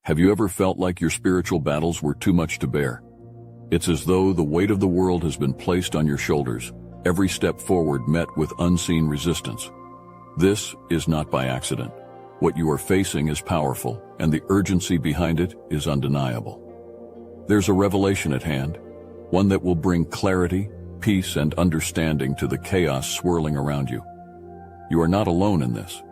Have you ever felt like your spiritual battles were too much to bear? It's as though the weight of the world has been placed on your shoulders, every step forward met with unseen resistance. This is not by accident. What you are facing is powerful, and the urgency behind it is undeniable. There's a revelation at hand, one that will bring clarity, peace, and understanding to the chaos swirling around you. You are not alone in this.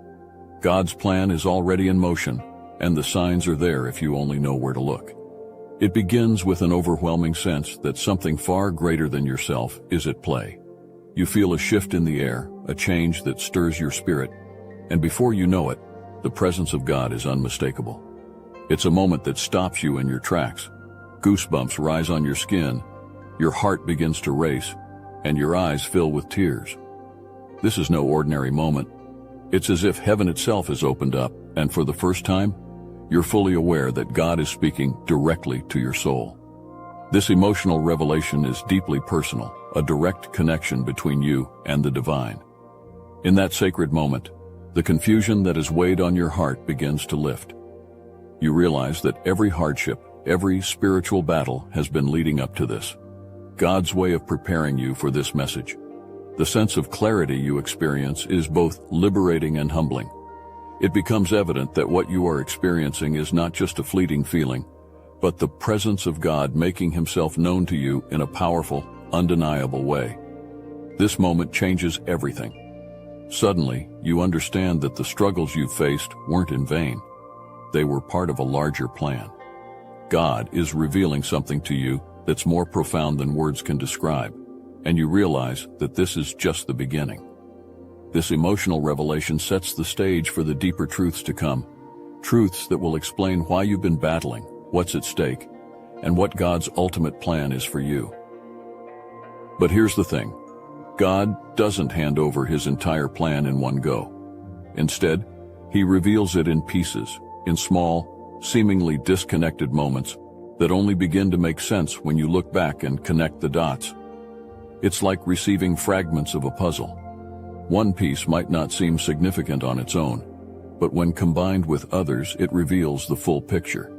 God's plan is already in motion, and the signs are there if you only know where to look. It begins with an overwhelming sense that something far greater than yourself is at play. You feel a shift in the air, a change that stirs your spirit, and before you know it, the presence of God is unmistakable. It's a moment that stops you in your tracks. Goosebumps rise on your skin, your heart begins to race, and your eyes fill with tears. This is no ordinary moment. It's as if heaven itself has opened up, and for the first time, you're fully aware that God is speaking directly to your soul. This emotional revelation is deeply personal, a direct connection between you and the divine. In that sacred moment, the confusion that has weighed on your heart begins to lift. You realize that every hardship, every spiritual battle has been leading up to this. God's way of preparing you for this message. The sense of clarity you experience is both liberating and humbling. It becomes evident that what you are experiencing is not just a fleeting feeling, but the presence of God making himself known to you in a powerful, undeniable way. This moment changes everything. Suddenly, you understand that the struggles you faced weren't in vain. They were part of a larger plan. God is revealing something to you that's more profound than words can describe, and you realize that this is just the beginning. This emotional revelation sets the stage for the deeper truths to come, truths that will explain why you've been battling, what's at stake, and what God's ultimate plan is for you. But here's the thing. God doesn't hand over his entire plan in one go. Instead, he reveals it in pieces, in small, seemingly disconnected moments that only begin to make sense when you look back and connect the dots. It's like receiving fragments of a puzzle. One piece might not seem significant on its own, but when combined with others, it reveals the full picture.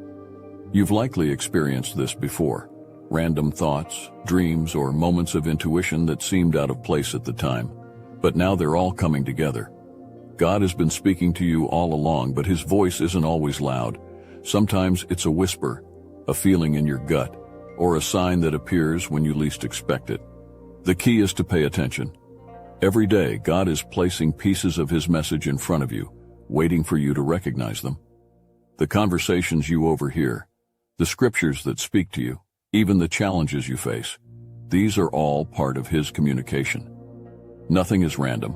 You've likely experienced this before. Random thoughts, dreams, or moments of intuition that seemed out of place at the time, but now they're all coming together. God has been speaking to you all along, but his voice isn't always loud. Sometimes it's a whisper, a feeling in your gut, or a sign that appears when you least expect it. The key is to pay attention. Every day, God is placing pieces of his message in front of you, waiting for you to recognize them. The conversations you overhear, the scriptures that speak to you, even the challenges you face, these are all part of his communication. Nothing is random,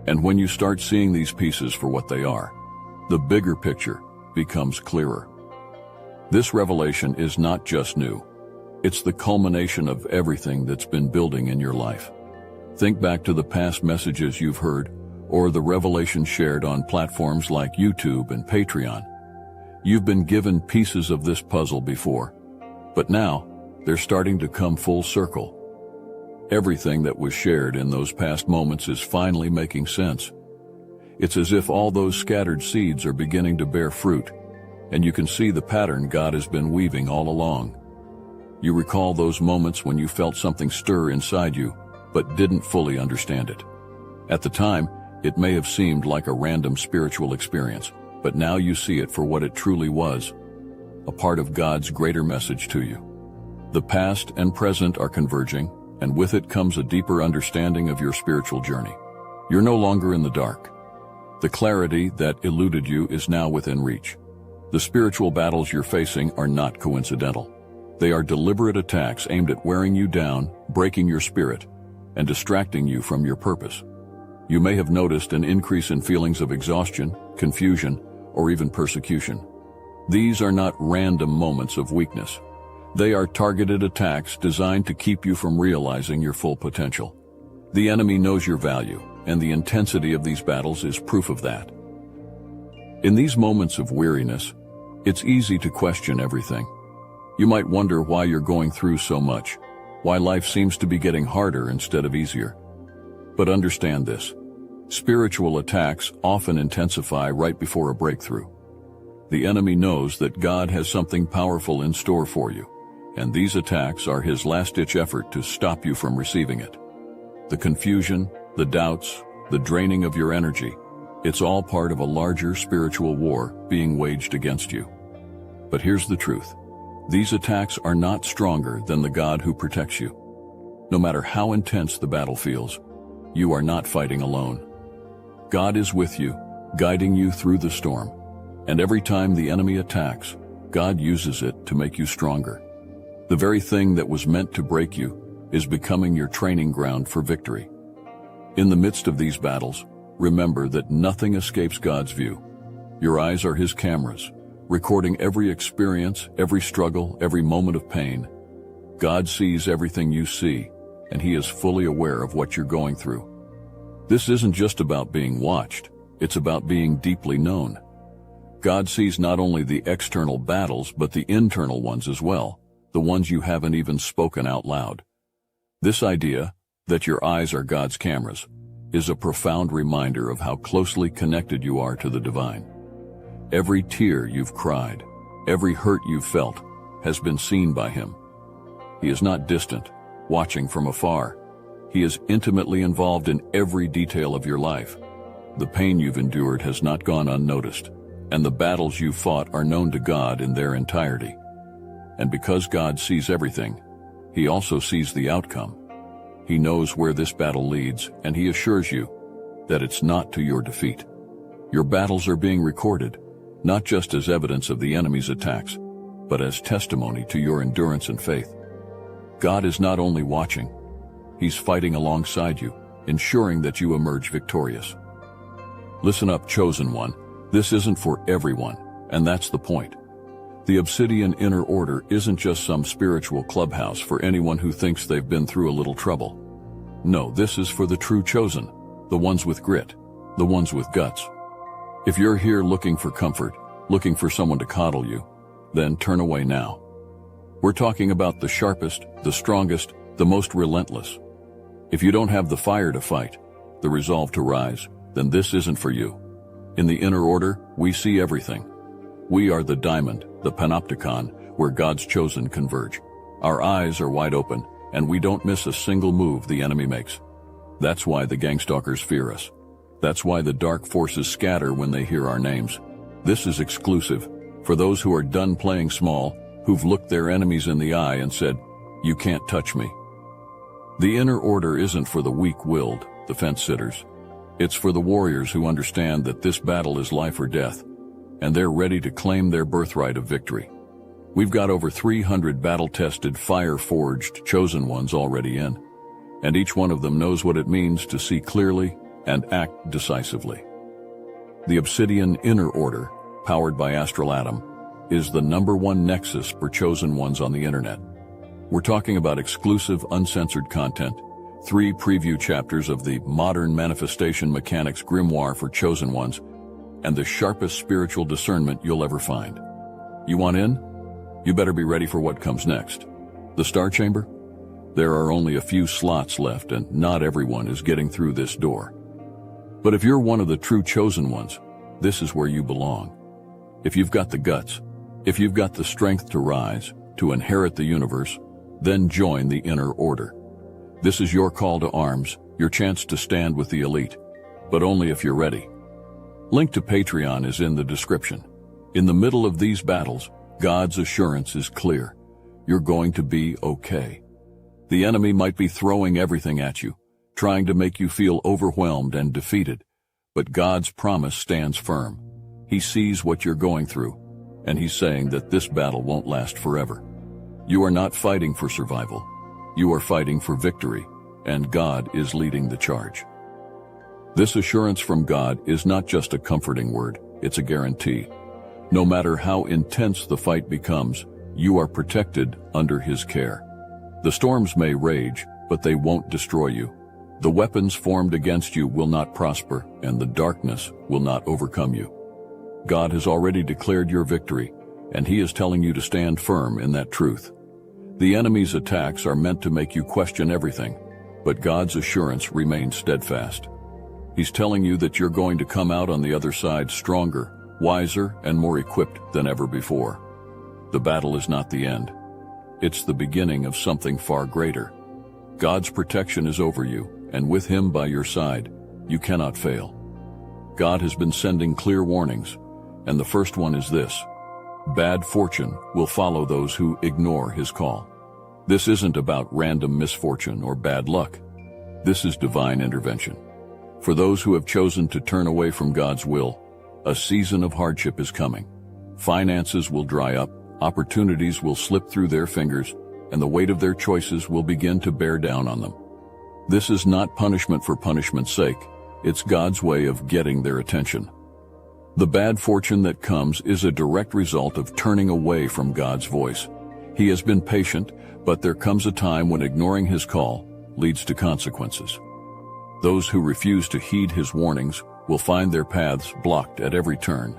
and when you start seeing these pieces for what they are, the bigger picture becomes clearer. This revelation is not just new. It's the culmination of everything that's been building in your life. Think back to the past messages you've heard, or the revelation shared on platforms like YouTube and Patreon. You've been given pieces of this puzzle before, but now they're starting to come full circle. Everything that was shared in those past moments is finally making sense. It's as if all those scattered seeds are beginning to bear fruit, and you can see the pattern God has been weaving all along. You recall those moments when you felt something stir inside you, but didn't fully understand it. At the time, it may have seemed like a random spiritual experience, but now you see it for what it truly was, a part of God's greater message to you. The past and present are converging, and with it comes a deeper understanding of your spiritual journey. You're no longer in the dark. The clarity that eluded you is now within reach. The spiritual battles you're facing are not coincidental. They are deliberate attacks aimed at wearing you down, breaking your spirit, and distracting you from your purpose. You may have noticed an increase in feelings of exhaustion, confusion, or even persecution. These are not random moments of weakness. They are targeted attacks designed to keep you from realizing your full potential. The enemy knows your value, and the intensity of these battles is proof of that. In these moments of weariness, it's easy to question everything. You might wonder why you're going through so much, why life seems to be getting harder instead of easier. But understand this. Spiritual attacks often intensify right before a breakthrough. The enemy knows that God has something powerful in store for you, and these attacks are his last-ditch effort to stop you from receiving it. The confusion, the doubts, the draining of your energy, it's all part of a larger spiritual war being waged against you. But here's the truth. These attacks are not stronger than the God who protects you. No matter how intense the battle feels, you are not fighting alone. God is with you, guiding you through the storm. And every time the enemy attacks, God uses it to make you stronger. The very thing that was meant to break you is becoming your training ground for victory. In the midst of these battles, remember that nothing escapes God's view. Your eyes are his cameras, recording every experience, every struggle, every moment of pain. God sees everything you see, and he is fully aware of what you're going through. This isn't just about being watched, it's about being deeply known. God sees not only the external battles, but the internal ones as well, the ones you haven't even spoken out loud. This idea, that your eyes are God's cameras, is a profound reminder of how closely connected you are to the divine. Every tear you've cried, every hurt you've felt, has been seen by him. He is not distant, watching from afar. He is intimately involved in every detail of your life. The pain you've endured has not gone unnoticed, and the battles you've fought are known to God in their entirety. And because God sees everything, he also sees the outcome. He knows where this battle leads, and he assures you that it's not to your defeat. Your battles are being recorded, not just as evidence of the enemy's attacks, but as testimony to your endurance and faith. God is not only watching, he's fighting alongside you, ensuring that you emerge victorious. Listen up, chosen one. This isn't for everyone, and that's the point. The Obsidian Inner Order isn't just some spiritual clubhouse for anyone who thinks they've been through a little trouble. No, this is for the true chosen, the ones with grit, the ones with guts. If you're here looking for comfort, looking for someone to coddle you, then turn away now. We're talking about the sharpest, the strongest, the most relentless. If you don't have the fire to fight, the resolve to rise, then this isn't for you. In the Inner Order, we see everything. We are the diamond, the panopticon, where God's chosen converge. Our eyes are wide open, and we don't miss a single move the enemy makes. That's why the gangstalkers fear us. That's why the dark forces scatter when they hear our names. This is exclusive for those who are done playing small, who've looked their enemies in the eye and said, "You can't touch me." The Inner Order isn't for the weak-willed, the fence-sitters. It's for the warriors who understand that this battle is life or death, and they're ready to claim their birthright of victory. We've got over 300 battle-tested, fire-forged, chosen ones already in, and each one of them knows what it means to see clearly and act decisively. The Obsidian Inner Order, powered by Astral Atom, is the #1 nexus for chosen ones on the internet. We're talking about exclusive, uncensored content, 3 preview chapters of the Modern Manifestation Mechanics Grimoire for chosen ones, and the sharpest spiritual discernment you'll ever find. You want in? You better be ready for what comes next. The Star Chamber? There are only a few slots left, and not everyone is getting through this door. But if you're one of the true chosen ones, this is where you belong. If you've got the guts, if you've got the strength to rise, to inherit the universe, then join the Inner Order. This is your call to arms, your chance to stand with the elite, but only if you're ready. Link to Patreon is in the description. In the middle of these battles, God's assurance is clear. You're going to be okay. The enemy might be throwing everything at you, trying to make you feel overwhelmed and defeated, but God's promise stands firm. He sees what you're going through, and he's saying that this battle won't last forever. You are not fighting for survival. You are fighting for victory, and God is leading the charge. This assurance from God is not just a comforting word, it's a guarantee. No matter how intense the fight becomes, you are protected under his care. The storms may rage, but they won't destroy you. The weapons formed against you will not prosper, and the darkness will not overcome you. God has already declared your victory, and he is telling you to stand firm in that truth. The enemy's attacks are meant to make you question everything, but God's assurance remains steadfast. He's telling you that you're going to come out on the other side stronger, wiser and more equipped than ever before. The battle is not the end. It's the beginning of something far greater. God's protection is over you, and with Him by your side, you cannot fail. God has been sending clear warnings, and the first one is this: bad fortune will follow those who ignore His call. This isn't about random misfortune or bad luck. This is divine intervention. For those who have chosen to turn away from God's will, a season of hardship is coming. Finances will dry up, opportunities will slip through their fingers, and the weight of their choices will begin to bear down on them. This is not punishment for punishment's sake. It's God's way of getting their attention. The bad fortune that comes is a direct result of turning away from God's voice. He has been patient, but there comes a time when ignoring His call leads to consequences. Those who refuse to heed His warnings will find their paths blocked at every turn.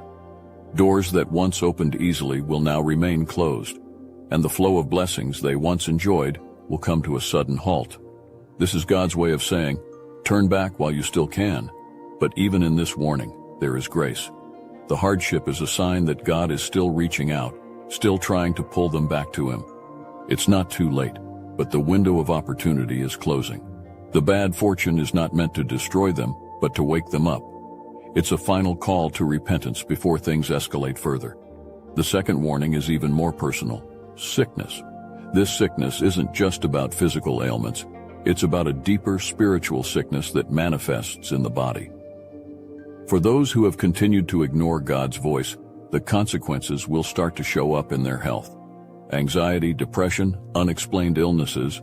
Doors that once opened easily will now remain closed, and the flow of blessings they once enjoyed will come to a sudden halt. This is God's way of saying, turn back while you still can. But even in this warning, there is grace. The hardship is a sign that God is still reaching out, still trying to pull them back to Him. It's not too late, but the window of opportunity is closing. The bad fortune is not meant to destroy them, but to wake them up. It's a final call to repentance before things escalate further. The second warning is even more personal: sickness. This sickness isn't just about physical ailments. It's about a deeper spiritual sickness that manifests in the body. For those who have continued to ignore God's voice, the consequences will start to show up in their health. Anxiety, depression, unexplained illnesses,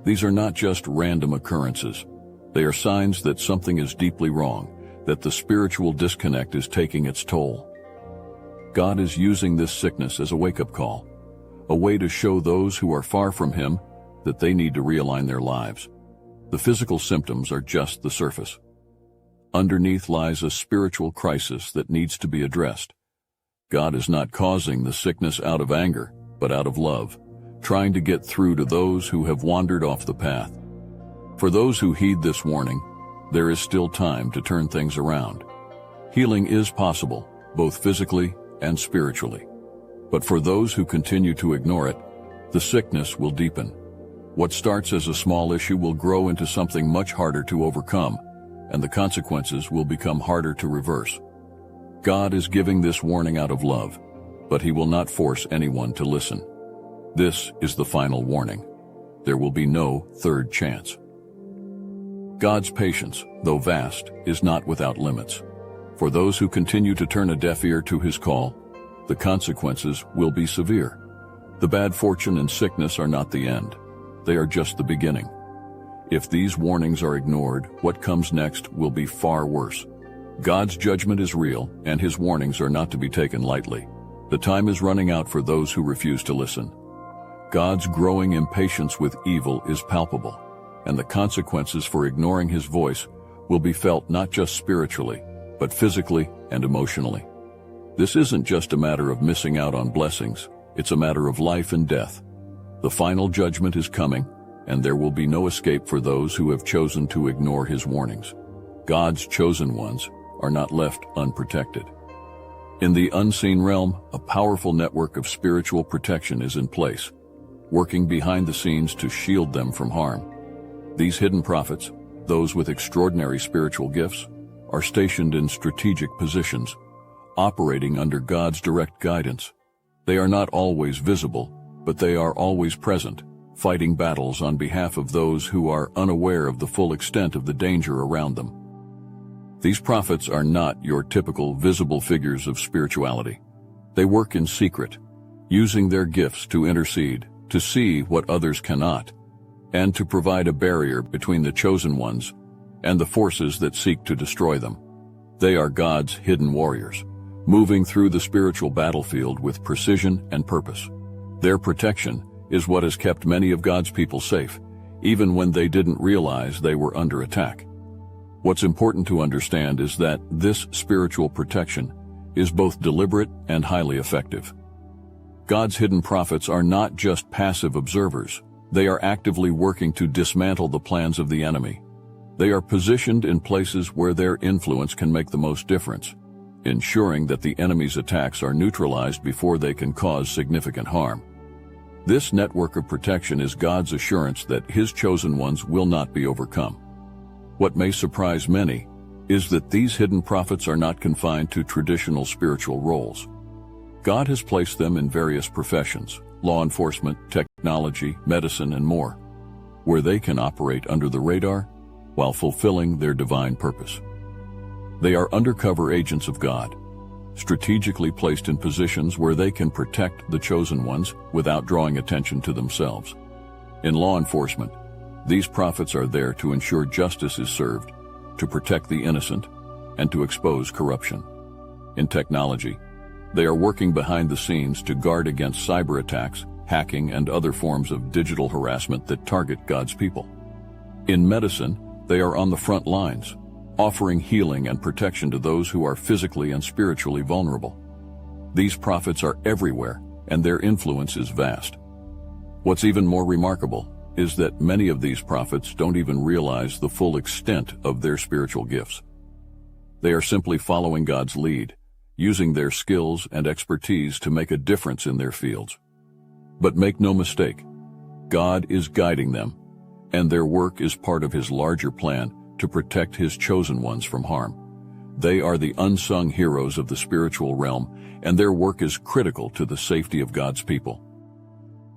these are not just random occurrences. They are signs that something is deeply wrong, that the spiritual disconnect is taking its toll. God is using this sickness as a wake-up call, a way to show those who are far from Him that they need to realign their lives. The physical symptoms are just the surface. Underneath lies a spiritual crisis that needs to be addressed. God is not causing the sickness out of anger, but out of love, trying to get through to those who have wandered off the path. For those who heed this warning, there is still time to turn things around. Healing is possible, both physically and spiritually. But for those who continue to ignore it, the sickness will deepen. What starts as a small issue will grow into something much harder to overcome, and the consequences will become harder to reverse. God is giving this warning out of love, but He will not force anyone to listen. This is the final warning. There will be no third chance. God's patience, though vast, is not without limits. For those who continue to turn a deaf ear to His call, the consequences will be severe. The bad fortune and sickness are not the end. They are just the beginning. If these warnings are ignored, what comes next will be far worse. God's judgment is real, and His warnings are not to be taken lightly. The time is running out for those who refuse to listen. God's growing impatience with evil is palpable, and the consequences for ignoring His voice will be felt not just spiritually, but physically and emotionally. This isn't just a matter of missing out on blessings, it's a matter of life and death. The final judgment is coming, and there will be no escape for those who have chosen to ignore His warnings. God's chosen ones are not left unprotected. In the unseen realm, a powerful network of spiritual protection is in place, working behind the scenes to shield them from harm. These hidden prophets, those with extraordinary spiritual gifts, are stationed in strategic positions, operating under God's direct guidance. They are not always visible, but they are always present, fighting battles on behalf of those who are unaware of the full extent of the danger around them. These prophets are not your typical visible figures of spirituality. They work in secret, using their gifts to intercede, to see what others cannot, and to provide a barrier between the chosen ones and the forces that seek to destroy them. They are God's hidden warriors, moving through the spiritual battlefield with precision and purpose. Their protection is what has kept many of God's people safe, even when they didn't realize they were under attack. What's important to understand is that this spiritual protection is both deliberate and highly effective. God's hidden prophets are not just passive observers. They are actively working to dismantle the plans of the enemy. They are positioned in places where their influence can make the most difference, ensuring that the enemy's attacks are neutralized before they can cause significant harm. This network of protection is God's assurance that His chosen ones will not be overcome. What may surprise many is that these hidden prophets are not confined to traditional spiritual roles. God has placed them in various professions, law enforcement, technology, medicine, and more, where they can operate under the radar while fulfilling their divine purpose. They are undercover agents of God, strategically placed in positions where they can protect the chosen ones without drawing attention to themselves. In law enforcement, these prophets are there to ensure justice is served, to protect the innocent, and to expose corruption. In technology, they are working behind the scenes to guard against cyber attacks, hacking, and other forms of digital harassment that target God's people. In medicine, they are on the front lines, offering healing and protection to those who are physically and spiritually vulnerable. These prophets are everywhere, and their influence is vast. What's even more remarkable is that many of these prophets don't even realize the full extent of their spiritual gifts. They are simply following God's lead, using their skills and expertise to make a difference in their fields. But make no mistake, God is guiding them, and their work is part of His larger plan to protect His chosen ones from harm. They are the unsung heroes of the spiritual realm, and their work is critical to the safety of God's people.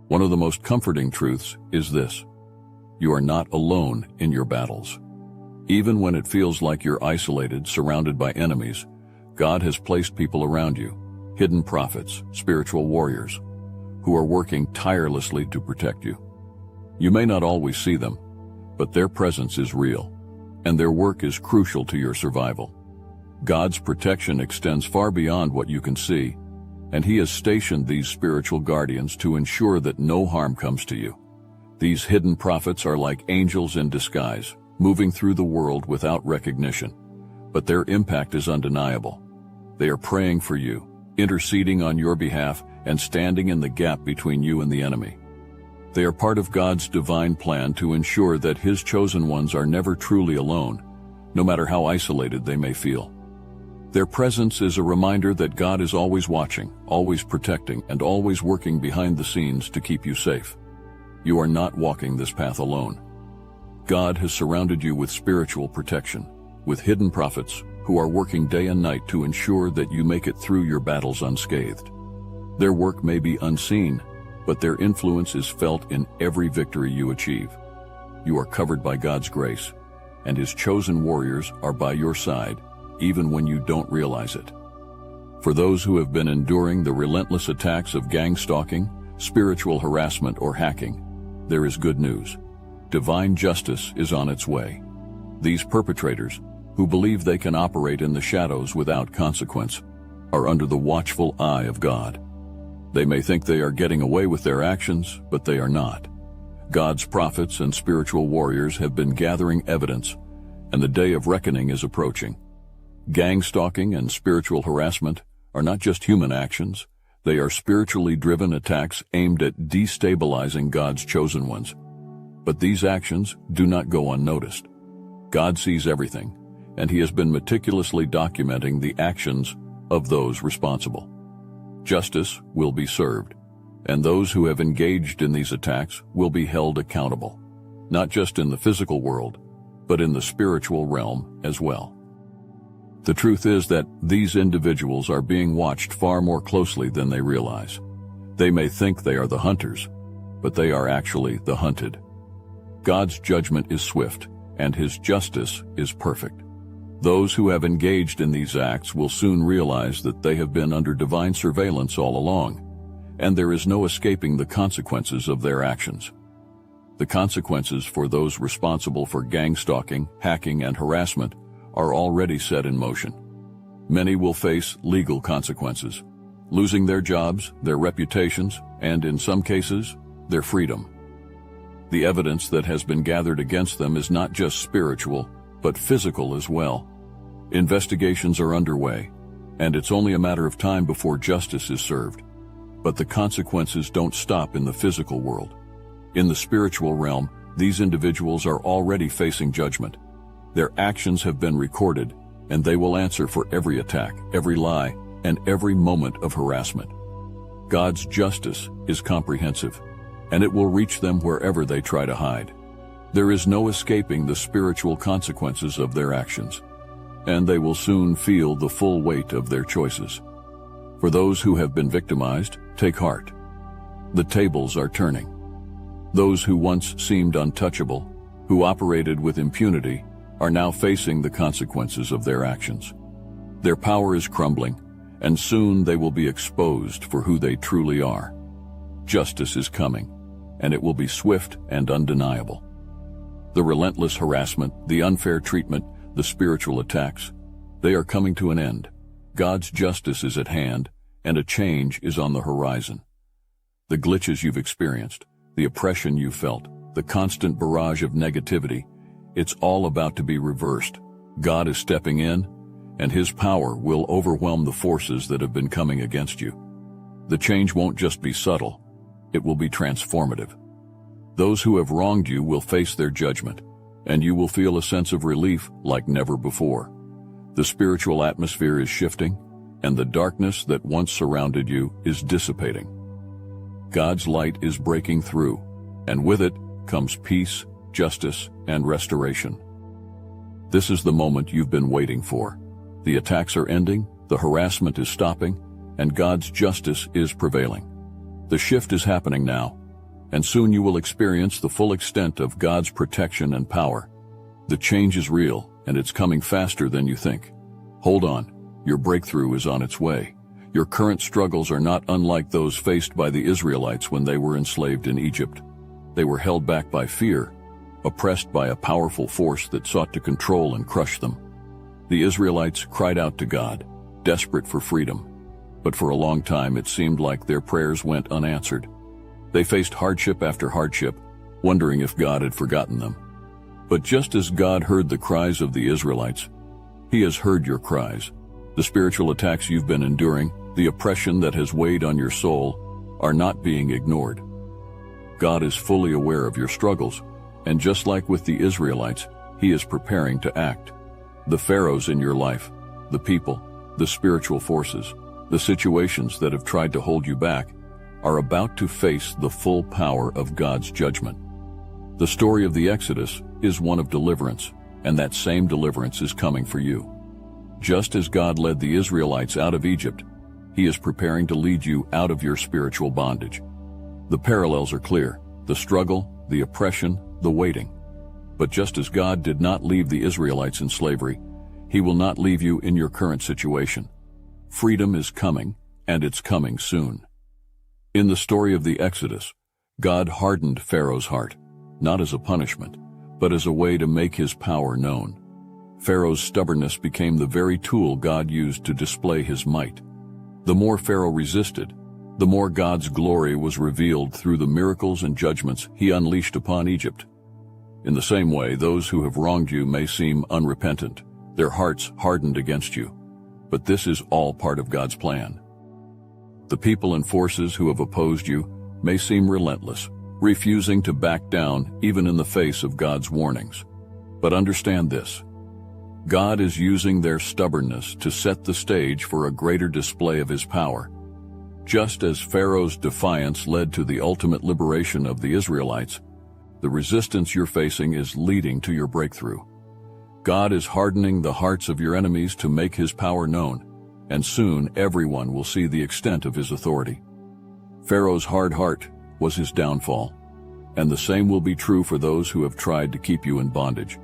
One of the most comforting truths is this: you are not alone in your battles. Even when it feels like you're isolated, surrounded by enemies, God has placed people around you, hidden prophets, spiritual warriors, who are working tirelessly to protect you. You may not always see them, but their presence is real, and their work is crucial to your survival. God's protection extends far beyond what you can see, and He has stationed these spiritual guardians to ensure that no harm comes to you. These hidden prophets are like angels in disguise, moving through the world without recognition, but their impact is undeniable. They are praying for you, interceding on your behalf, and standing in the gap between you and the enemy. They are part of God's divine plan to ensure that His chosen ones are never truly alone, no matter how isolated they may feel. Their presence is a reminder that God is always watching, always protecting, and always working behind the scenes to keep you safe. You are not walking this path alone. God has surrounded you with spiritual protection, with hidden prophets who are working day and night to ensure that you make it through your battles unscathed. Their work may be unseen, but their influence is felt in every victory you achieve. You are covered by God's grace, and His chosen warriors are by your side, even when you don't realize it. For those who have been enduring the relentless attacks of gang stalking, spiritual harassment, or hacking, there is good news. Divine justice is on its way. These perpetrators, who believe they can operate in the shadows without consequence, are under the watchful eye of God. They may think they are getting away with their actions, but they are not. God's prophets and spiritual warriors have been gathering evidence, and the day of reckoning is approaching. Gang stalking and spiritual harassment are not just human actions, they are spiritually driven attacks aimed at destabilizing God's chosen ones. But these actions do not go unnoticed. God sees everything, and He has been meticulously documenting the actions of those responsible. Justice will be served, and those who have engaged in these attacks will be held accountable, not just in the physical world, but in the spiritual realm as well. The truth is that these individuals are being watched far more closely than they realize. They may think they are the hunters, but they are actually the hunted. God's judgment is swift, and His justice is perfect. Those who have engaged in these acts will soon realize that they have been under divine surveillance all along, and there is no escaping the consequences of their actions. The consequences for those responsible for gang stalking, hacking, and harassment are already set in motion. Many will face legal consequences, losing their jobs, their reputations, and in some cases, their freedom. The evidence that has been gathered against them is not just spiritual, but physical as well. Investigations are underway, and it's only a matter of time before justice is served. But the consequences don't stop in the physical world. In the spiritual realm, these individuals are already facing judgment. Their actions have been recorded, and they will answer for every attack, every lie, and every moment of harassment. God's justice is comprehensive, and it will reach them wherever they try to hide. There is no escaping the spiritual consequences of their actions, and they will soon feel the full weight of their choices. For those who have been victimized, take heart. The tables are turning. Those who once seemed untouchable, who operated with impunity, are now facing the consequences of their actions. Their power is crumbling, and soon they will be exposed for who they truly are. Justice is coming, and it will be swift and undeniable. The relentless harassment, the unfair treatment, the spiritual attacks, they are coming to an end. God's justice is at hand, and a change is on the horizon. The glitches you've experienced, the oppression you felt, the constant barrage of negativity, it's all about to be reversed. God is stepping in, and His power will overwhelm the forces that have been coming against you. The change won't just be subtle, it will be transformative. Those who have wronged you will face their judgment, and you will feel a sense of relief like never before. The spiritual atmosphere is shifting, and the darkness that once surrounded you is dissipating. God's light is breaking through, and with it comes peace, justice, and restoration. This is the moment you've been waiting for. The attacks are ending, the harassment is stopping, and God's justice is prevailing. The shift is happening now, and soon you will experience the full extent of God's protection and power. The change is real, and it's coming faster than you think. Hold on, your breakthrough is on its way. Your current struggles are not unlike those faced by the Israelites when they were enslaved in Egypt. They were held back by fear, oppressed by a powerful force that sought to control and crush them. The Israelites cried out to God, desperate for freedom. But for a long time it seemed like their prayers went unanswered. They faced hardship after hardship, wondering if God had forgotten them. But just as God heard the cries of the Israelites, He has heard your cries. The spiritual attacks you've been enduring, the oppression that has weighed on your soul, are not being ignored. God is fully aware of your struggles, and just like with the Israelites, He is preparing to act. The pharaohs in your life, the people, the spiritual forces, the situations that have tried to hold you back, are about to face the full power of God's judgment. The story of the Exodus is one of deliverance, and that same deliverance is coming for you. Just as God led the Israelites out of Egypt, He is preparing to lead you out of your spiritual bondage. The parallels are clear: the struggle, the oppression, the waiting. But just as God did not leave the Israelites in slavery, He will not leave you in your current situation. Freedom is coming, and it's coming soon. In the story of the Exodus, God hardened Pharaoh's heart, not as a punishment, but as a way to make His power known. Pharaoh's stubbornness became the very tool God used to display His might. The more Pharaoh resisted, the more God's glory was revealed through the miracles and judgments He unleashed upon Egypt. In the same way, those who have wronged you may seem unrepentant, their hearts hardened against you. But this is all part of God's plan. The people and forces who have opposed you may seem relentless, refusing to back down even in the face of God's warnings. But understand this: God is using their stubbornness to set the stage for a greater display of His power. Just as Pharaoh's defiance led to the ultimate liberation of the Israelites, the resistance you're facing is leading to your breakthrough. God is hardening the hearts of your enemies to make His power known, and soon everyone will see the extent of His authority. Pharaoh's hard heart was his downfall, and the same will be true for those who have tried to keep you in bondage.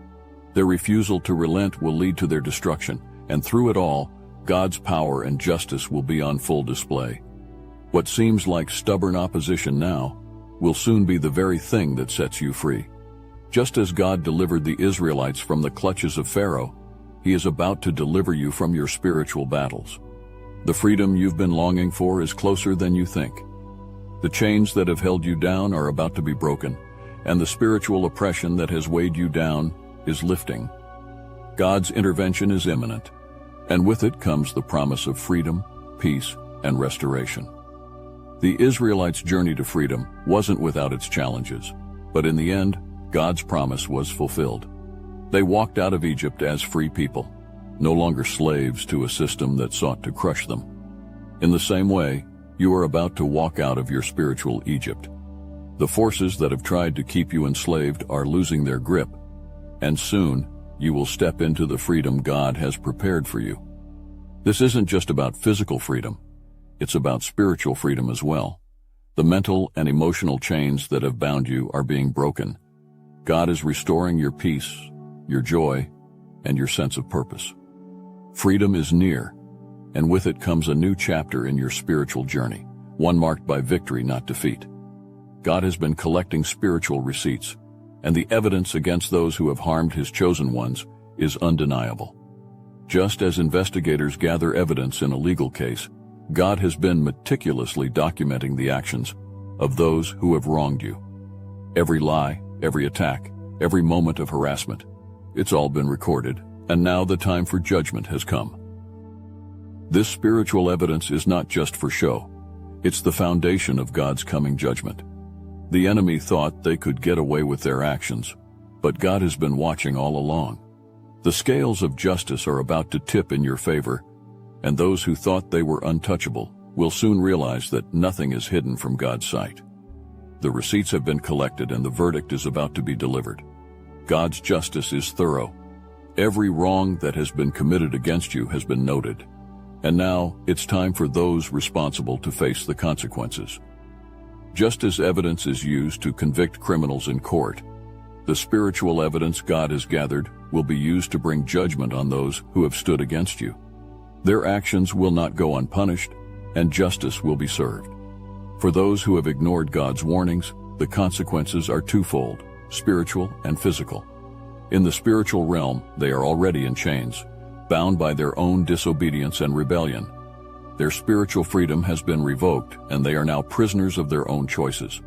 Their refusal to relent will lead to their destruction, and through it all, God's power and justice will be on full display. What seems like stubborn opposition now will soon be the very thing that sets you free. Just as God delivered the Israelites from the clutches of Pharaoh, He is about to deliver you from your spiritual battles. The freedom you've been longing for is closer than you think. The chains that have held you down are about to be broken, and the spiritual oppression that has weighed you down is lifting. God's intervention is imminent, and with it comes the promise of freedom, peace, and restoration. The Israelites' journey to freedom wasn't without its challenges, but in the end, God's promise was fulfilled. They walked out of Egypt as free people, no longer slaves to a system that sought to crush them. In the same way, you are about to walk out of your spiritual Egypt. The forces that have tried to keep you enslaved are losing their grip, and soon you will step into the freedom God has prepared for you. This isn't just about physical freedom, it's about spiritual freedom as well. The mental and emotional chains that have bound you are being broken. God is restoring your peace, your joy, and your sense of purpose. Freedom is near, and with it comes a new chapter in your spiritual journey, one marked by victory, not defeat. God has been collecting spiritual receipts, and the evidence against those who have harmed his chosen ones is undeniable. Just as investigators gather evidence in a legal case, God has been meticulously documenting the actions of those who have wronged you. Every lie, every attack, every moment of harassment, it's all been recorded, and now the time for judgment has come. This spiritual evidence is not just for show. It's the foundation of God's coming judgment. The enemy thought they could get away with their actions, but God has been watching all along. The scales of justice are about to tip in your favor, and those who thought they were untouchable will soon realize that nothing is hidden from God's sight. The receipts have been collected and the verdict is about to be delivered. God's justice is thorough. Every wrong that has been committed against you has been noted, and now it's time for those responsible to face the consequences. Just as evidence is used to convict criminals in court, the spiritual evidence God has gathered will be used to bring judgment on those who have stood against you. Their actions will not go unpunished, and justice will be served. For those who have ignored God's warnings, the consequences are twofold, spiritual and physical. In the spiritual realm, they are already in chains, bound by their own disobedience and rebellion. Their spiritual freedom has been revoked, and they are now prisoners of their own choices.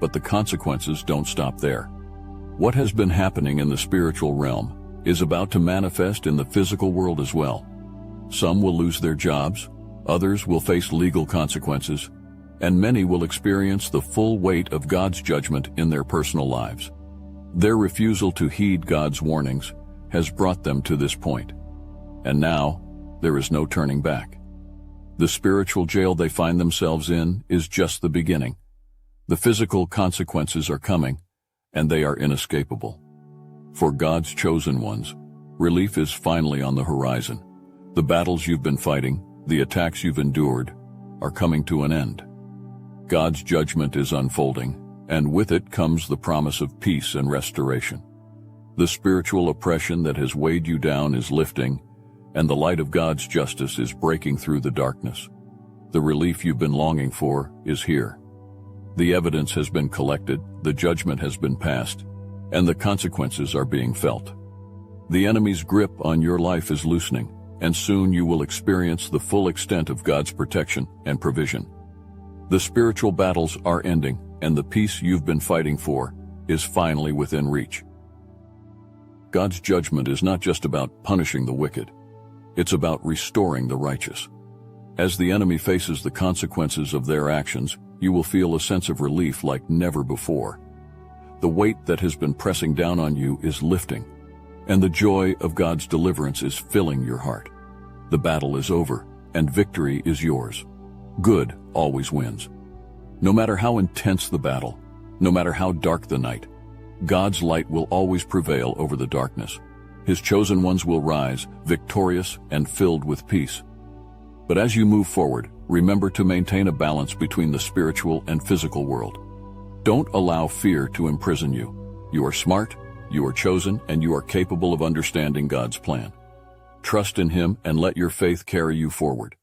But the consequences don't stop there. What has been happening in the spiritual realm is about to manifest in the physical world as well. Some will lose their jobs, others will face legal consequences, and many will experience the full weight of God's judgment in their personal lives. Their refusal to heed God's warnings has brought them to this point, and now there is no turning back. The spiritual jail they find themselves in is just the beginning. The physical consequences are coming, and they are inescapable. For God's chosen ones, relief is finally on the horizon. The battles you've been fighting, the attacks you've endured, are coming to an end. God's judgment is unfolding, and with it comes the promise of peace and restoration. The spiritual oppression that has weighed you down is lifting, and the light of God's justice is breaking through the darkness. The relief you've been longing for is here. The evidence has been collected, the judgment has been passed, and the consequences are being felt. The enemy's grip on your life is loosening, and soon you will experience the full extent of God's protection and provision. The spiritual battles are ending, and the peace you've been fighting for is finally within reach. God's judgment is not just about punishing the wicked. It's about restoring the righteous. As the enemy faces the consequences of their actions, you will feel a sense of relief like never before. The weight that has been pressing down on you is lifting, and the joy of God's deliverance is filling your heart. The battle is over, and victory is yours. Good always wins. No matter how intense the battle, no matter how dark the night, God's light will always prevail over the darkness. His chosen ones will rise, victorious and filled with peace. But as you move forward, remember to maintain a balance between the spiritual and physical world. Don't allow fear to imprison you. You are smart, you are chosen, and you are capable of understanding God's plan. Trust in Him and let your faith carry you forward.